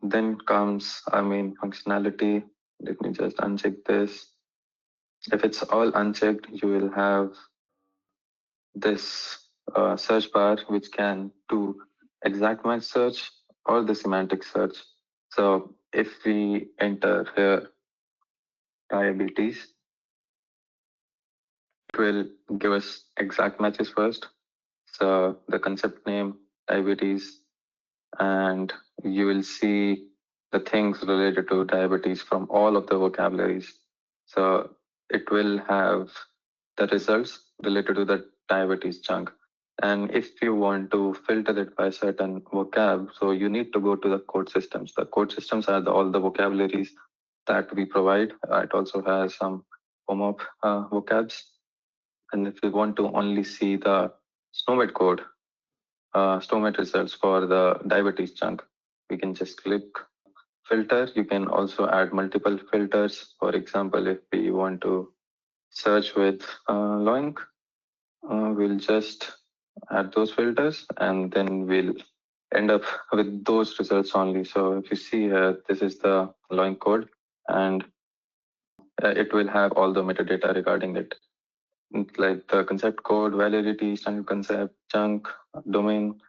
Then comes our main functionality. Let me just uncheck this. If it's all unchecked, you will have this search bar, which can do exact match search or the semantic search. So if we enter here diabetes, it will give us exact matches first. So the concept name, diabetes, and you will see the things related to diabetes from all of the vocabularies. So it will have the results related to the diabetes chunk. And if you want to filter it by certain vocab, so you need to go to the code systems. The code systems are all the vocabularies that we provide. It also has some home vocabs. And if you want to only see the SNOMED code, SNOMED results for the diabetes chunk, we can just click filter. You can also add multiple filters. For example, if we want to search with LOINC, we'll just add those filters and then we'll end up with those results only. So if you see here, this is the LOINC code and it will have all the metadata regarding it, like the concept code, validity, standard concept, chunk, domain.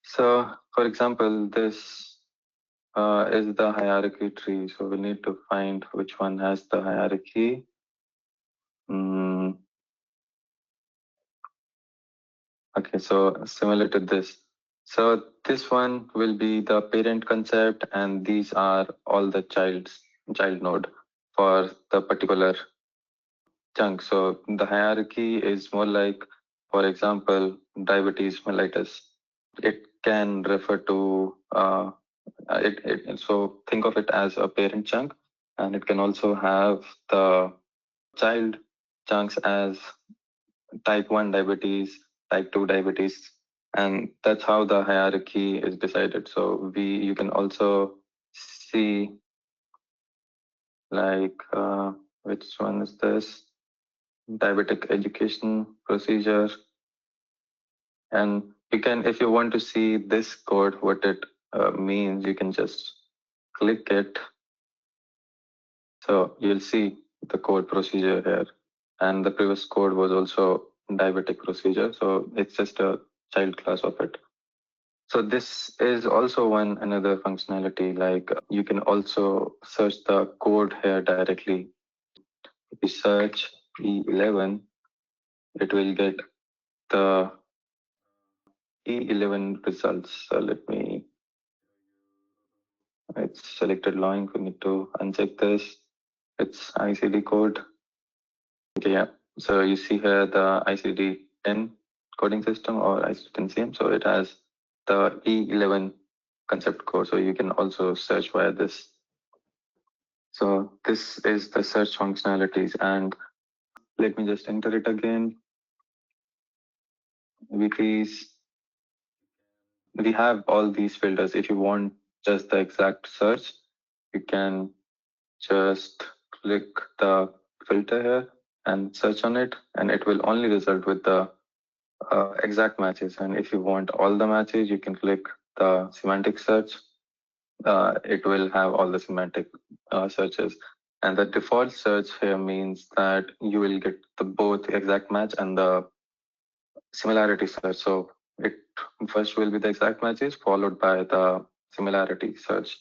So for example, this is the hierarchy tree. So we need to find which one has the hierarchy. Okay, so similar to this. So this one will be the parent concept, and these are all the child node for the particular chunk. So the hierarchy is more like, for example, diabetes mellitus. It can refer to so think of it as a parent chunk, and it can also have the child chunks as type 1 diabetes, type 2 diabetes, and that's how the hierarchy is decided. So you can also see like which one is this? Diabetic education procedure. And you can, if you want to see this code, what it means, you can just click it. So you'll see the code procedure here. And the previous code was also diabetic procedure. So it's just a child class of it. So this is also another functionality, like you can also search the code here directly. If you search E11, it will get the E11 results. So it's selected LOINC. We need to uncheck this. It's ICD code. Okay, yeah. So you see here the ICD-10 coding system or ICD-10CM. So it has the E11 concept code. So you can also search via this. So this is the search functionalities, and let me just enter it again. We have all these filters. If you want just the exact search, you can just click the filter here and search on it, and it will only result with the exact matches. And if you want all the matches, you can click the semantic search. It will have all the semantic searches. And the default search here means that you will get the both exact match and the similarity search. So it first will be the exact matches followed by the similarity search.